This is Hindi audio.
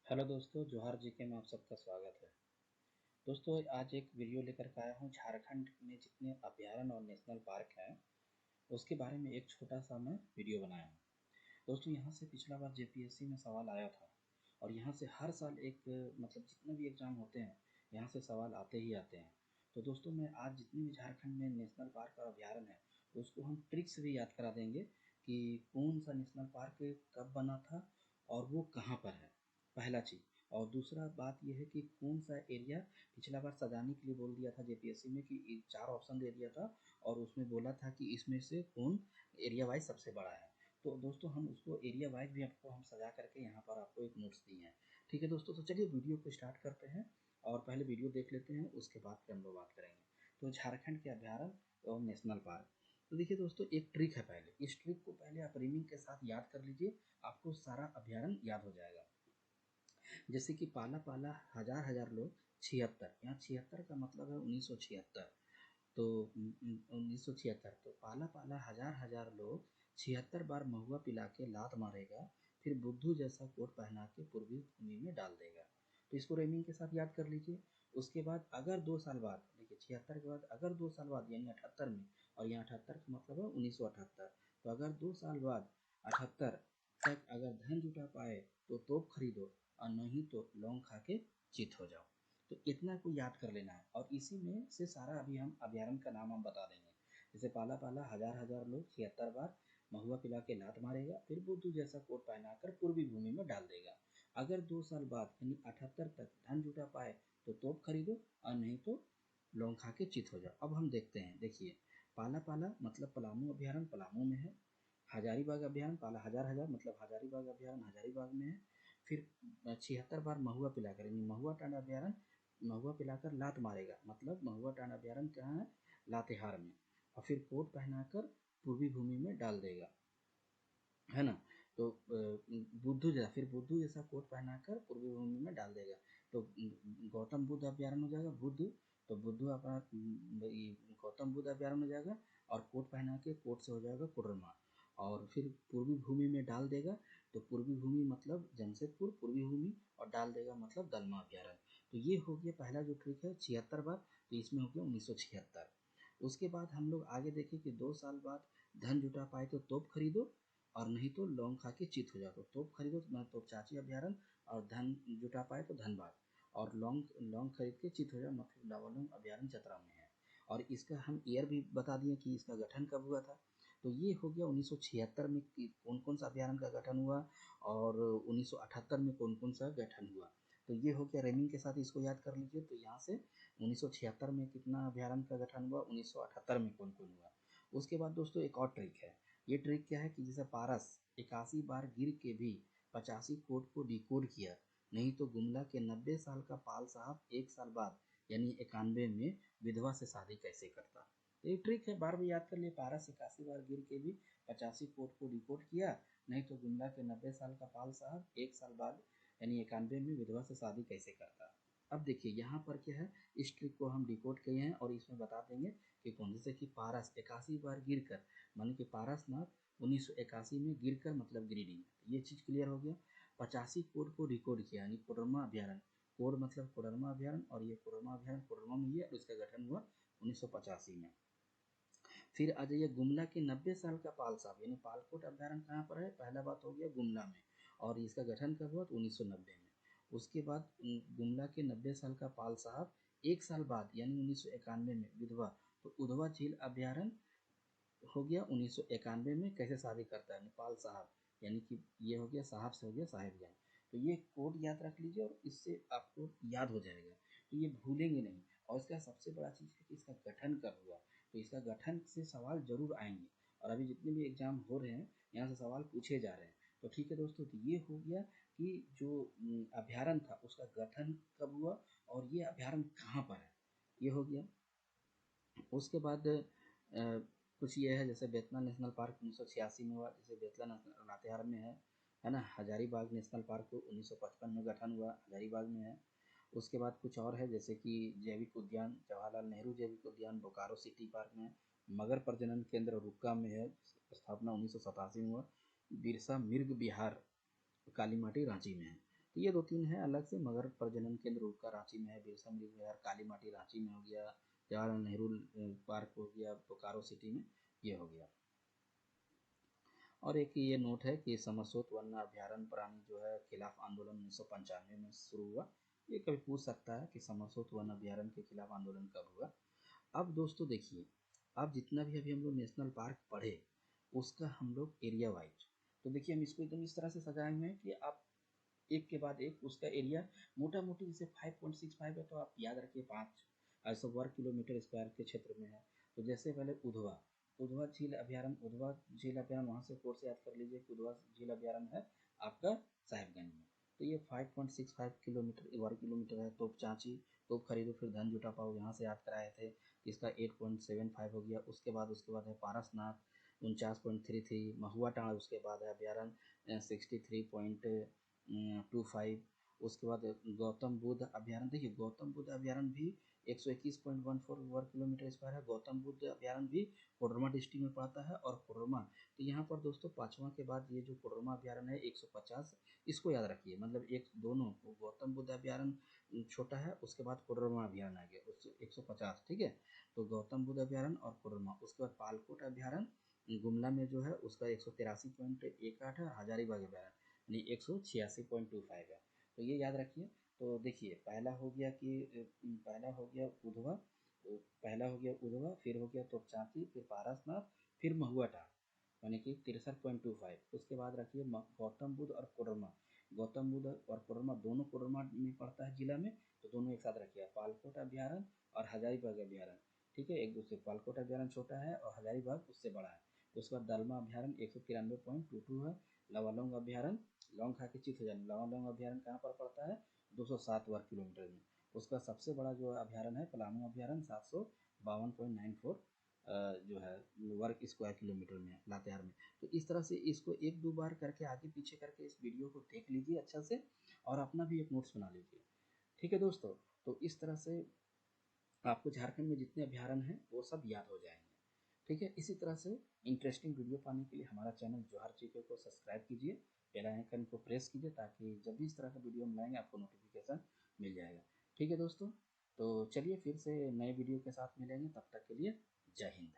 हेलो दोस्तों, जोहार जी के में आप सबका स्वागत है। दोस्तों, आज एक वीडियो लेकर के आया हूँ। झारखंड में जितने अभयारण्य और नेशनल पार्क हैं उसके बारे में एक छोटा सा मैं वीडियो बनाया हूँ। दोस्तों, यहाँ से पिछला बार जेपीएससी में सवाल आया था और यहाँ से हर साल एक मतलब जितने भी एग्ज़ाम होते हैं यहाँ से सवाल आते ही आते हैं। तो दोस्तों, मैं आज जितने भी झारखंड में नेशनल पार्क और अभयारण्य है उसको हम ट्रिक से भी याद करा देंगे कि कौन सा नेशनल पार्क कब बना था और वो कहाँ पर है, पहला चीज़। और दूसरा बात ये है कि कौन सा एरिया पिछला बार सजाने के लिए बोल दिया था जेपीएससी में कि 4 ऑप्शन दे दिया था और उसमें बोला था कि इसमें से कौन एरिया वाइज सबसे बड़ा है। तो दोस्तों, हम उसको एरिया वाइज भी आपको हम सजा करके यहाँ पर आपको एक नोट्स दिए हैं। ठीक है दोस्तों, तो चलिए वीडियो को स्टार्ट करते हैं और पहले वीडियो देख लेते हैं, उसके बाद फिर हम लोग बात करेंगे। तो झारखंड के अभयारण्य और नेशनल पार्क। तो देखिए दोस्तों, एक ट्रिक है। पहले इस ट्रिक को पहले आप रीमिंग के साथ याद कर लीजिए, आपको सारा अभयारण्य याद हो जाएगा। जैसे कि पाला पाला हजार हजार लोग 76, यहाँ 76 का मतलब है 1976। तो 1976, तो पाला पाला हजार हजार लोग 76 बार महुआ पिला के लात मारेगा, फिर बुद्धू जैसा कोट पहना के पूर्वी भूमि में डाल देगा। तो इसको रेमिंग के साथ याद कर लीजिए। उसके बाद अगर 2 साल बाद, देखिए 76 के बाद अगर 2 साल बाद यानी 78 में, और यहाँ 78 का मतलब है 1978, तो अगर 2 साल बाद 78 तक अगर धन जुटा पाए तो तोप खरीदो और नहीं तो लौंग खा के चित हो जाओ। तो इतना को याद कर लेना है और इसी में से सारा अभी हम अभयारण्य का नाम हम बता देंगे। जैसे पाला पाला हजार हजार लोग 76 बार महुआ पिला के लात मारेगा, फिर बुद्धू जैसा कोट पहनाकर पूर्वी भूमि में डाल देगा। अगर 2 साल बाद यानी 78 तक धन जुटा पाए तो तोप खरीदो और नहीं तो लौंग खा के चित हो जाओ। अब हम देखते हैं। देखिए, पाला पाला मतलब पलामू अभयारण्य पलामू में है। हजारीबाग अभयारण्य पाला हजार हजार मतलब हजारीबाग अभयारण्य हजारीबाग में है। फिर 76 बार महुआ पिलाकर यानी महुआ टांड अभयारण्य महुआ पिलाकर लात मारेगा मतलब महुआ टांड अभयारण्य कहाँ है, लातेहार में। और फिर कोट पहनाकर पूर्वी भूमि में डाल देगा, है ना। तो फिर बुद्धू जैसा कोट पहनाकर पूर्वी भूमि में डाल देगा। तो गौतम बुद्ध अभयारण्य हो जाएगा बुद्धू। तो बुद्धू अपना गौतम बुद्ध अभयारण्य हो जाएगा और कोट पहना के कोट से हो जाएगा कोडरमा। और फिर पूर्वी भूमि में डाल देगा। तो पूर्वी भूमि मतलब जमशेदपुर पूर्वी भूमि, और डाल देगा मतलब दलमा अभयारण्य। तो ये हो गया पहला जो ट्रिक है 76 बार, तो इसमें हो गया 1976। उसके बाद हम लोग आगे देखें कि 2 साल बाद धन जुटा पाए तो तोप खरीदो और नहीं तो लौंग खा के चित हो जाओ। तो तोप खरीदो तो तोप चाची अभयारण्य, और धन जुटा पाए तो धनबाद, और लौंग लौंग खरीद के चित हो जाओ मतलब लावालौंग अभयारण्य चतरा में है। और इसका हम ईयर भी बता दिए कि इसका गठन कब हुआ था। तो ये हो गया 1976 में कि कौन कौन सा अभयारण्य का गठन हुआ और 1978 में कौन कौन सा गठन हुआ। तो ये हो गया रेमिंग के साथ, इसको याद कर लीजिए। तो यहाँ से 1976 में कितना अभयारण्य का गठन हुआ, 1978 में कौन कौन हुआ। उसके बाद दोस्तों एक और ट्रिक है। ये ट्रिक क्या है कि जैसे पारस 81 बार गिर के भी 85 कोट को डिकोड किया, नहीं तो गुमला के 90 साल का पाल साहब 1 साल बाद यानी 91 में विधवा से शादी कैसे करता। तो ये ट्रिक है, बार बार याद कर लिए। पारस 81 बार गिर के भी 85 कोट को डिकोड किया, नहीं तो गुमला के 90 साल का पाल साहब 1 साल बाद यानी 91 में विधवा से शादी कैसे करता। अब देखिए यहाँ पर क्या है, इस ट्रिक को हम डिकोड किए हैं और इसमें बता देंगे कि कौन। जैसे कि पारस 81 बार गिर कर, मानी कि पारसनाथ 1981 में गिर कर मतलब गिरिडीह में, ये चीज़ क्लियर हो गया। 85 कोड को रिकॉर्ड किया यानी कोडरमा अभयारण्य, कोड मतलब कोडरमा अभयारण्य, और ये कोडरमा अभयारण्य कोडरमा में ही है और इसका गठन हुआ 1985 में। फिर आ जाइए गुमला के 90 साल का पाल साहब यानी पालकोट अभयारण्य कहाँ पर है, पहला बात हो गया गुमला में, और इसका गठन कब हुआ तो 1990 में। उसके बाद गुमला के 90 साल का पाल साहब 1 साल बाद यानी 1991 में विधवा, तो उधवा झील अभयारण्य हो गया 1991 में कैसे शादी करता है नेपाल साहब, यानी कि ये हो गया साहब से हो गया साहिबगंज। तो ये कोड याद रख लीजिए और इससे आपको याद हो जाएगा, तो ये भूलेंगे नहीं। और इसका सबसे बड़ा चीज़ है कि इसका गठन कब हुआ, तो इसका गठन से सवाल जरूर आएंगे और अभी जितने भी एग्जाम हो रहे हैं यहाँ से सवाल पूछे जा रहे हैं। तो ठीक है दोस्तों, तो ये हो गया कि जो अभ्यारण्य था उसका गठन कब हुआ और ये अभ्यारण्य कहाँ पर है, ये हो गया। उसके बाद कुछ ये है, जैसे बेतला नेशनल पार्क 1986 में हुआ, जैसे बेतला नेशनल लातेहार में है ना। हजारीबाग नेशनल पार्क 1955 में गठन हुआ, हजारीबाग में है। उसके बाद कुछ और है, जैसे कि जैविक उद्यान जवाहरलाल नेहरू जैविक उद्यान बोकारो सिटी पार्क में है। मगर प्रजनन केंद्र रुक्का में है, स्थापना 1987 में हुआ। बिरसा मृग विहार कालीमाटी रांची में है। तो ये 2-3 है अलग से, मगर प्रजनन केंद्र रूपका रांची में है, बिरसा मृग विहार काली माटी रांची में हो गया, जवाहरलाल नेहरू पार्क हो गया बोकारो सिटी में, ये हो गया। और एक ये नोट है कि समसोत वन अभ्यारण्य प्राणी जो है खिलाफ आंदोलन 1995 में शुरू हुआ। ये कभी पूछ सकता है कि समसोत वन अभ्यारण्य के खिलाफ आंदोलन कब हुआ। अब दोस्तों देखिए, अब जितना भी अभी हम लोग नेशनल पार्क पढ़े उसका हम लोग एरिया वाइज, तो देखिए हम इसको एकदम इस तरह से सजाए हुए हैं कि आप एक के बाद एक उसका एरिया मोटा मोटी जैसे 5.65 है, तो आप याद रखिए 5 ऐसा वर्ग किलोमीटर स्क्वायर के क्षेत्र में है। तो जैसे पहले उधवा, उधवा झील अभ्यारण्य, उधवा झील अभ्यारण्य वहाँ से कोड से याद कर लीजिए कि उधवा झील अभ्यारण्य है आपका साहिबगंज में। तो ये 5.65 किलोमीटर वर्ग किलोमीटर है। तोप चाँची, तोप खरीदो फिर धन जुटा पाओ, यहाँ से याद कराए थे, इसका 8.75 हो गया। उसके बाद है पारसनाथ 49.33, महुआ टाँड़ उसके बाद है अभ्यारण्य 63.25। उसके बाद गौतम बुद्ध अभ्यारण्य, देखिए गौतम बुद्ध अभ्यारण्य भी 121.14 वर्ग किलोमीटर स्क्वायर है। गौतम बुद्ध अभ्यारण्य भी कोडरमा डिस्ट्रिक्ट में पड़ता है। और कोडरमा, तो यहाँ पर दोस्तों पाँचवा के बाद ये जो कोडरमा अभ्यारण्य है 150, इसको याद रखिए, मतलब एक दोनों गौतम बुद्ध अभ्यारण्य छोटा है, उसके बाद कोडरमा अभ्यारण्य आ गया उससे 150, ठीक है। तो गौतम बुद्ध अभ्यारण्य और कोडरमा, उसके बाद पालकोट अभ्यारण्य गुमला में जो है उसका 183.18 है। हजारीबाग अभ्यारण्य यानी 186.25 है। तो ये याद रखिए। तो देखिए पहला हो गया उधवा, पहला हो गया उधवा, फिर हो गया तोपचांची, फिर पारसनाथ, फिर महुआ टाँड़ यानी कि 63.25। उसके बाद रखिए गौतम बुद्ध और कोडरमा। गौतम बुद्ध और कोडरमा दोनों कोडरमा में पड़ता है जिला में, तो दोनों एक साथ रखिए। पालकोट अभ्यारण्य और हजारीबाग अभ्यारण्य, ठीक है, एक दूसरे। पालकोट अभ्यारण्य छोटा है और हजारीबाग उससे बड़ा है। उसके बाद दलमा अभ्यारण्य 193.22 है। लवालोंग अभ्यारण्य लौंग खा के चित हो जाने, लवालोंग अभ्यारण्य कहाँ पर पड़ता है 207 वर्ग किलोमीटर में। उसका सबसे बड़ा जो अभ्यारण्य है पलामू अभ्यारण्य 752.94 जो है वर्ग स्क्वायर किलोमीटर में है लातेहार में। तो इस तरह से इसको एक दो बार करके आगे पीछे करके इस वीडियो को देख लीजिए अच्छा से, और अपना भी एक नोट्स बना लीजिए, ठीक है दोस्तों। तो इस तरह से आपको झारखंड में जितने अभ्यारण्य हैं वो सब याद हो जाएंगे, ठीक है। इसी तरह से इंटरेस्टिंग वीडियो पाने के लिए हमारा चैनल जोहार जीके को सब्सक्राइब कीजिए, बेल आइकन को प्रेस कीजिए, ताकि जब भी इस तरह का वीडियो हम लाएंगे आपको नोटिफिकेशन मिल जाएगा, ठीक है दोस्तों। तो चलिए फिर से नए वीडियो के साथ मिलेंगे, तब तक के लिए जय हिंद।